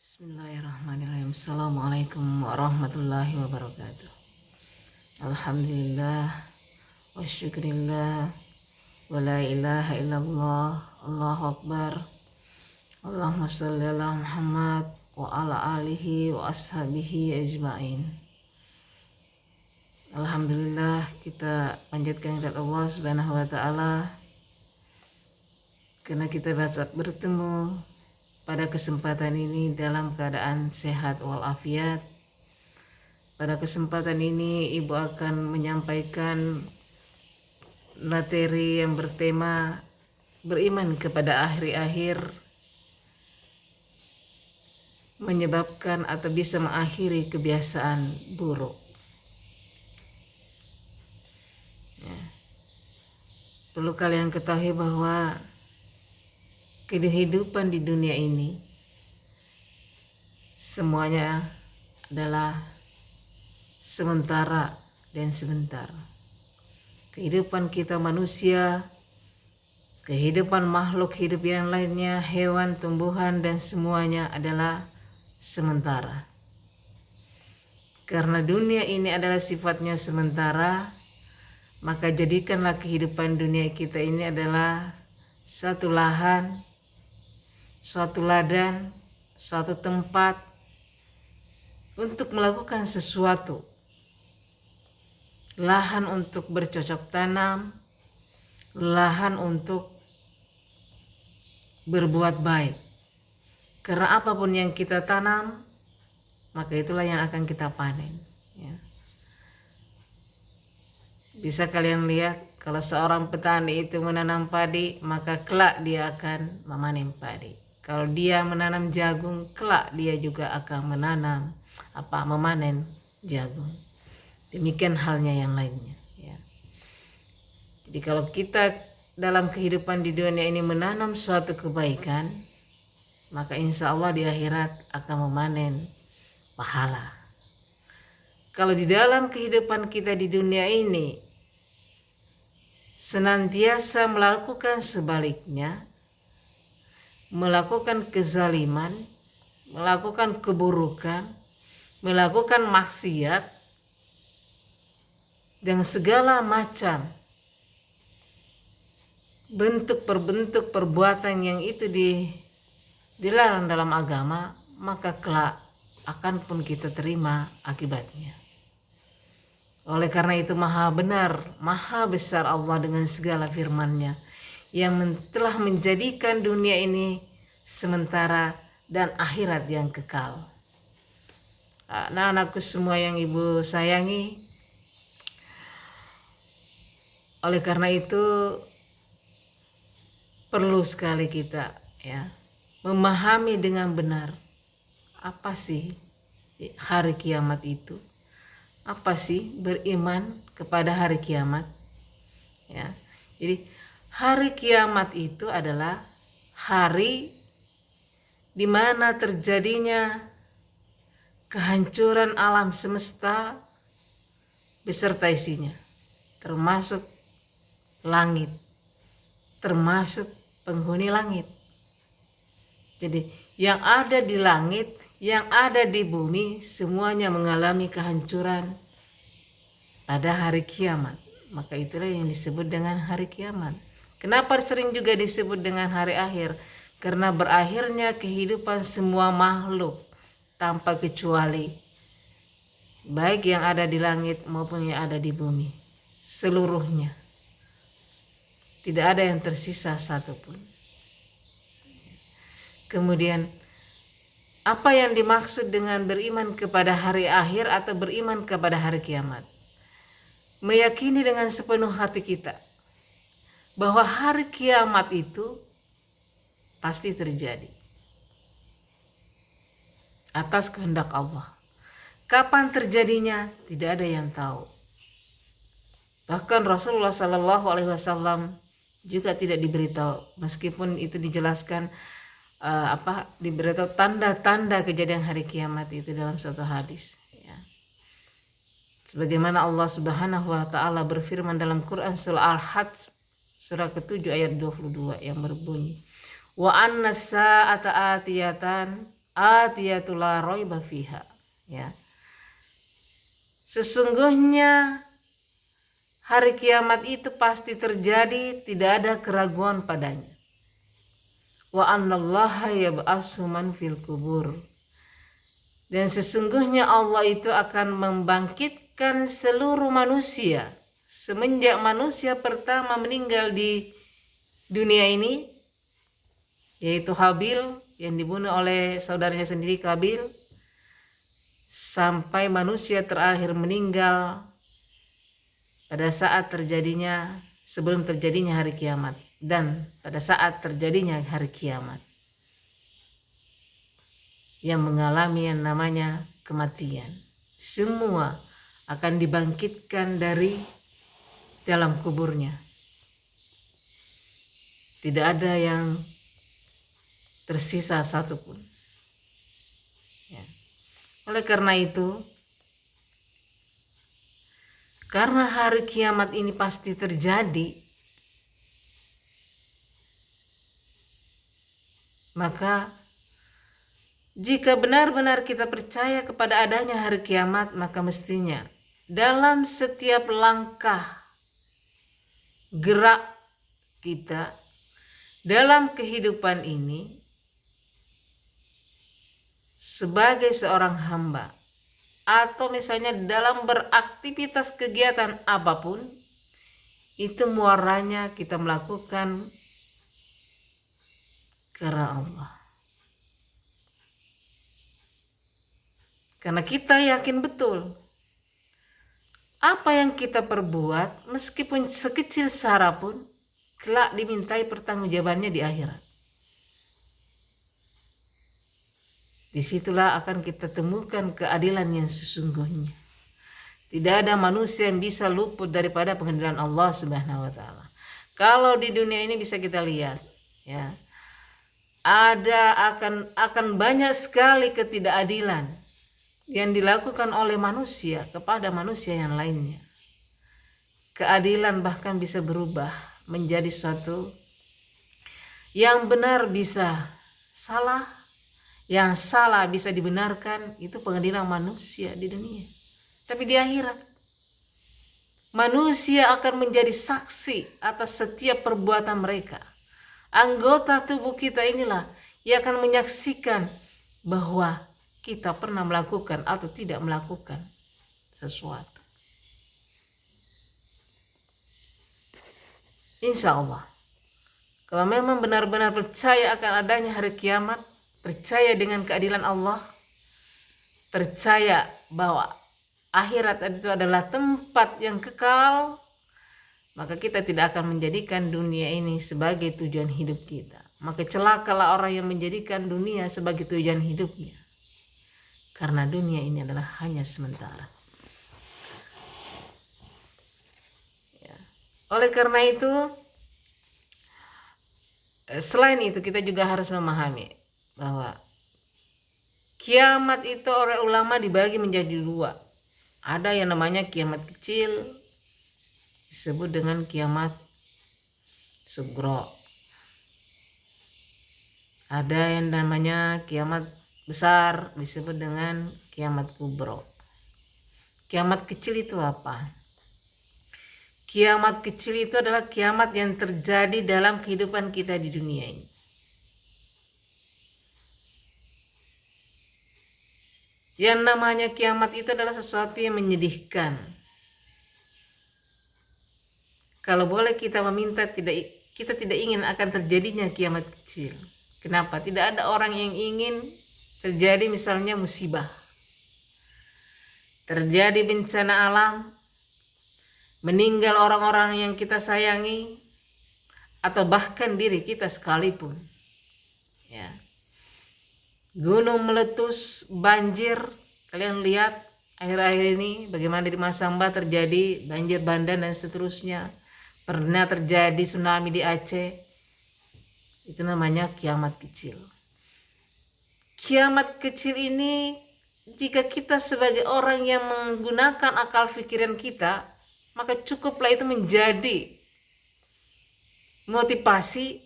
Bismillahirrahmanirrahim. Assalamualaikum warahmatullahi wabarakatuh. Alhamdulillah wa syukrillah wa la ilaha illallah. Allahu akbar. Allahumma salli ala Muhammad wa ala alihi wa ashabihi ajma'in. Alhamdulillah, kita panjatkan kepada Allah Subhanahu wa taala karena kita dapat bertemu pada kesempatan ini dalam keadaan sehat walafiat. Pada kesempatan ini Ibu akan menyampaikan materi yang bertema beriman kepada akhir-akhir menyebabkan atau bisa mengakhiri kebiasaan buruk. Ya. Perlu kalian ketahui bahwa kehidupan di dunia ini semuanya adalah sementara dan sebentar. Kehidupan kita manusia, kehidupan makhluk hidup yang lainnya, hewan, tumbuhan, dan semuanya adalah sementara. Karena dunia ini adalah sifatnya sementara, maka jadikanlah kehidupan dunia kita ini adalah satu lahan, suatu ladang, suatu tempat untuk melakukan sesuatu. Lahan untuk bercocok tanam, lahan untuk berbuat baik. Karena apapun yang kita tanam, maka itulah yang akan kita panen. Ya. Bisa kalian lihat, kalau seorang petani itu menanam padi, maka kelak dia akan memanen padi. Kalau dia menanam jagung, kelak dia juga akan memanen jagung. Demikian halnya yang lainnya. Ya. Jadi kalau kita dalam kehidupan di dunia ini menanam suatu kebaikan, maka insya Allah di akhirat akan memanen pahala. Kalau di dalam kehidupan kita di dunia ini senantiasa melakukan sebaliknya, melakukan kezaliman, melakukan keburukan, melakukan maksiat, dan segala macam bentuk perbuatan yang itu dilarang dalam agama, maka kelak akan pun kita terima akibatnya. Oleh karena itu maha benar, maha besar Allah dengan segala firman-Nya yang telah menjadikan dunia ini sementara dan akhirat yang kekal. Anak-anakku semua yang Ibu sayangi, oleh karena itu perlu sekali kita memahami dengan benar apa sih hari kiamat itu. Apa sih beriman kepada hari kiamat? Ya. Jadi hari kiamat itu adalah hari di mana terjadinya kehancuran alam semesta beserta isinya, termasuk langit, termasuk penghuni langit. Jadi yang ada di langit, yang ada di bumi, semuanya mengalami kehancuran pada hari kiamat. Maka itulah yang disebut dengan hari kiamat. Kenapa sering juga disebut dengan hari akhir? Karena berakhirnya kehidupan semua makhluk tanpa kecuali, baik yang ada di langit maupun yang ada di bumi, seluruhnya. Tidak ada yang tersisa satupun. Kemudian apa yang dimaksud dengan beriman kepada hari akhir atau beriman kepada hari kiamat? Meyakini dengan sepenuh hati kita bahwa hari kiamat itu pasti terjadi atas kehendak Allah. Kapan terjadinya tidak ada yang tahu. Bahkan Rasulullah SAW juga tidak diberitahu, meskipun itu dijelaskan diberitahu tanda-tanda kejadian hari kiamat itu dalam satu hadis. Ya. Sebagaimana Allah Subhanahu wa taala berfirman dalam Quran surah Al-Hajj surah ke-7 ayat 22 yang berbunyi, wa anna sa'ata atiyatan atiyatu la raiba fiha, ya. Sesungguhnya hari kiamat itu pasti terjadi, tidak ada keraguan padanya. Wa annallaha yab'atsu man fil kubur. Dan sesungguhnya Allah itu akan membangkitkan seluruh manusia semenjak manusia pertama meninggal di dunia ini, yaitu Habil yang dibunuh oleh saudaranya sendiri Kabil, sampai manusia terakhir meninggal pada saat terjadinya, sebelum terjadinya hari kiamat, dan pada saat terjadinya hari kiamat yang mengalami yang namanya kematian. Semua akan dibangkitkan dari dalam kuburnya. Tidak ada yang tersisa satupun. Ya. Oleh karena itu, karena hari kiamat ini pasti terjadi, maka jika benar-benar kita percaya kepada adanya hari kiamat, maka mestinya dalam setiap langkah gerak kita dalam kehidupan ini sebagai seorang hamba, atau misalnya dalam beraktivitas kegiatan apapun, itu muaranya kita melakukan karena Allah. Karena kita yakin betul apa yang kita perbuat, meskipun sekecil sara pun, kelak dimintai pertanggungjawabannya di akhirat. Disitulah akan kita temukan keadilan yang sesungguhnya. Tidak ada manusia yang bisa luput daripada pengadilan Allah Subhanahu wa taala. Kalau di dunia ini bisa kita lihat, ya, akan banyak sekali ketidakadilan yang dilakukan oleh manusia kepada manusia yang lainnya. Keadilan bahkan bisa berubah menjadi suatu yang benar bisa salah, yang salah bisa dibenarkan. Itu pengadilan manusia di dunia. Tapi di akhirat, manusia akan menjadi saksi atas setiap perbuatan mereka. Anggota tubuh kita inilah yang akan menyaksikan bahwa kita pernah melakukan atau tidak melakukan sesuatu. Insya Allah, kalau memang benar-benar percaya akan adanya hari kiamat, percaya dengan keadilan Allah, percaya bahwa akhirat itu adalah tempat yang kekal, maka kita tidak akan menjadikan dunia ini sebagai tujuan hidup kita. Maka celakalah orang yang menjadikan dunia sebagai tujuan hidupnya. Karena dunia ini adalah hanya sementara. Ya. Oleh karena itu, selain itu kita juga harus memahami bahwa kiamat itu oleh ulama dibagi menjadi dua. Ada yang namanya kiamat kecil, disebut dengan kiamat sugro. Ada yang namanya kiamat besar, disebut dengan kiamat kubro. Kiamat kecil itu apa? Kiamat kecil itu adalah kiamat yang terjadi dalam kehidupan kita di dunia ini. Yang namanya kiamat itu adalah sesuatu yang menyedihkan. Kalau boleh kita meminta, kita tidak ingin akan terjadinya kiamat kecil. Kenapa? Tidak ada orang yang ingin terjadi misalnya musibah, terjadi bencana alam, meninggal orang-orang yang kita sayangi, atau bahkan diri kita sekalipun. Ya. Gunung meletus, banjir. Kalian lihat akhir-akhir ini bagaimana di Masamba terjadi banjir bandang dan seterusnya. Pernah terjadi tsunami di Aceh. Itu namanya kiamat kecil. Kiamat kecil ini, jika kita sebagai orang yang menggunakan akal pikiran kita, maka cukuplah itu menjadi motivasi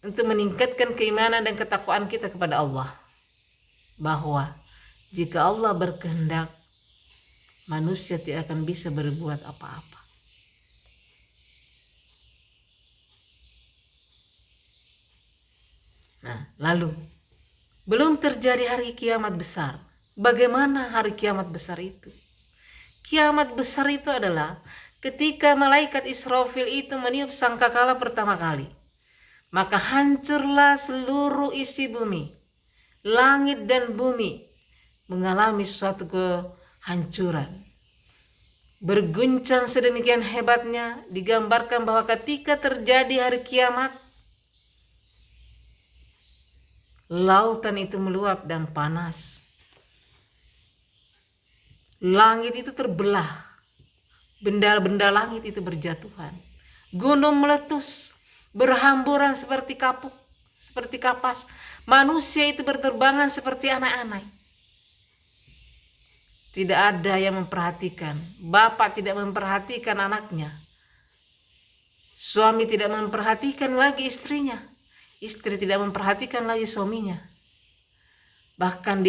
untuk meningkatkan keimanan dan ketakwaan kita kepada Allah. bahwa jika Allah berkehendak, manusia tidak akan bisa berbuat apa-apa. Nah, lalu belum terjadi hari kiamat besar. Bagaimana hari kiamat besar itu? Kiamat besar itu adalah ketika malaikat Israfil itu meniup sangkakala pertama kali. Maka hancurlah seluruh isi bumi. Langit dan bumi mengalami suatu kehancuran. Berguncang sedemikian hebatnya, digambarkan bahwa ketika terjadi hari kiamat, lautan itu meluap dan panas. Langit itu terbelah. Benda-benda langit itu berjatuhan. Gunung meletus, berhamburan seperti kapuk, seperti kapas. Manusia itu berterbangan seperti anak-anak. Tidak ada yang memperhatikan. Bapak tidak memperhatikan anaknya. Suami tidak memperhatikan lagi istrinya. Istri tidak memperhatikan lagi suaminya. Bahkan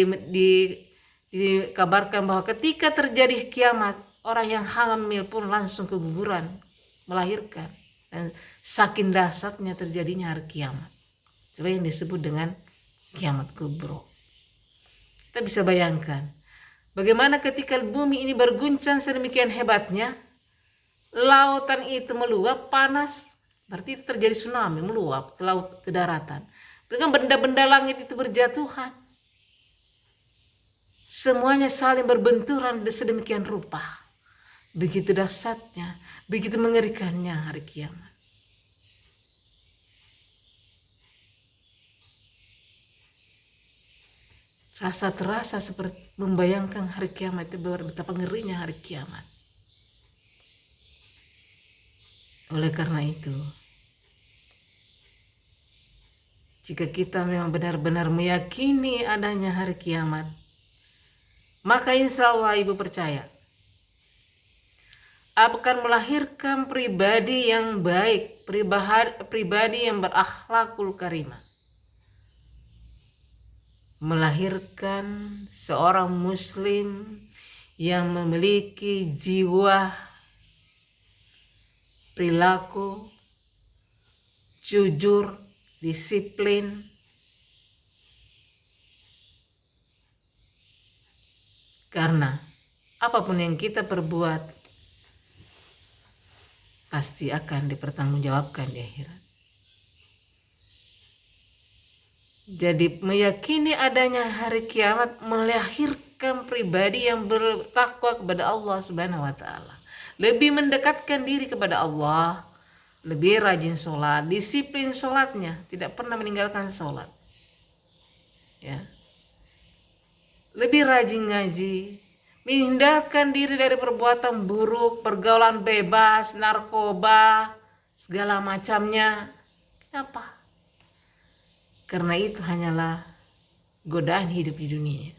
dikabarkan bahwa ketika terjadi kiamat, orang yang hamil pun langsung keguguran melahirkan. Dan saking dahsyatnya terjadinya hari kiamat. Itulah yang disebut dengan kiamat kubro. Kita bisa bayangkan bagaimana ketika bumi ini berguncang sedemikian hebatnya, lautan itu meluap panas, berarti itu terjadi tsunami, meluap ke laut, ke daratan. Dengan benda-benda langit itu berjatuhan. Semuanya saling berbenturan sedemikian rupa. Begitu dahsyatnya, begitu mengerikannya hari kiamat. Rasa terasa seperti membayangkan hari kiamat itu, betapa ngerinya hari kiamat. Oleh karena itu, jika kita memang benar-benar meyakini adanya hari kiamat, maka insya Allah ibu percaya akan melahirkan pribadi yang baik, pribadi yang berakhlakul karimah. Melahirkan seorang muslim yang memiliki jiwa, perilaku, jujur, disiplin, karena apapun yang kita perbuat pasti akan dipertanggungjawabkan di akhirat. Jadi meyakini adanya hari kiamat melahirkan pribadi yang bertakwa kepada Allah Subhanahu wa taala. Lebih mendekatkan diri kepada Allah, lebih rajin sholat, disiplin sholatnya, tidak pernah meninggalkan sholat. Ya. Lebih rajin ngaji, menghindarkan diri dari perbuatan buruk, pergaulan bebas, narkoba, segala macamnya. Kenapa? Karena itu hanyalah godaan hidup di dunia.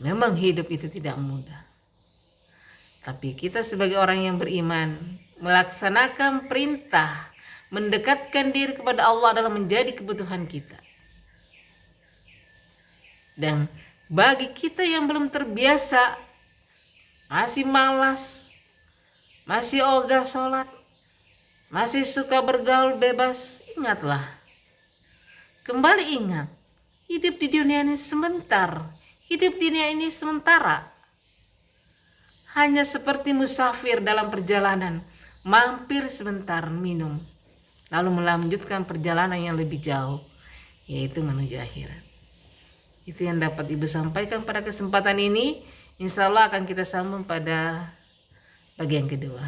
Memang hidup itu tidak mudah. Tapi kita sebagai orang yang beriman, melaksanakan perintah, mendekatkan diri kepada Allah adalah menjadi kebutuhan kita. Dan bagi kita yang belum terbiasa, masih malas, masih ogah sholat, masih suka bergaul bebas, ingatlah. Kembali ingat, hidup di dunia ini sebentar. Hidup di dunia ini sementara. Hanya seperti musafir dalam perjalanan, mampir sebentar minum, lalu melanjutkan perjalanan yang lebih jauh, yaitu menuju akhirat. Itu yang dapat Ibu sampaikan pada kesempatan ini. Insya Allah akan kita sambung pada bagian kedua.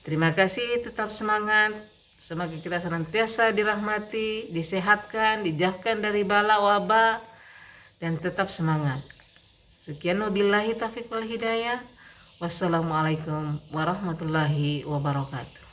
Terima kasih, tetap semangat. Semoga kita senantiasa dirahmati, disehatkan, dijauhkan dari bala wabah, dan tetap semangat. Sekian, wabillahi taufiq wal hidayah. Wassalamualaikum warahmatullahi wabarakatuh.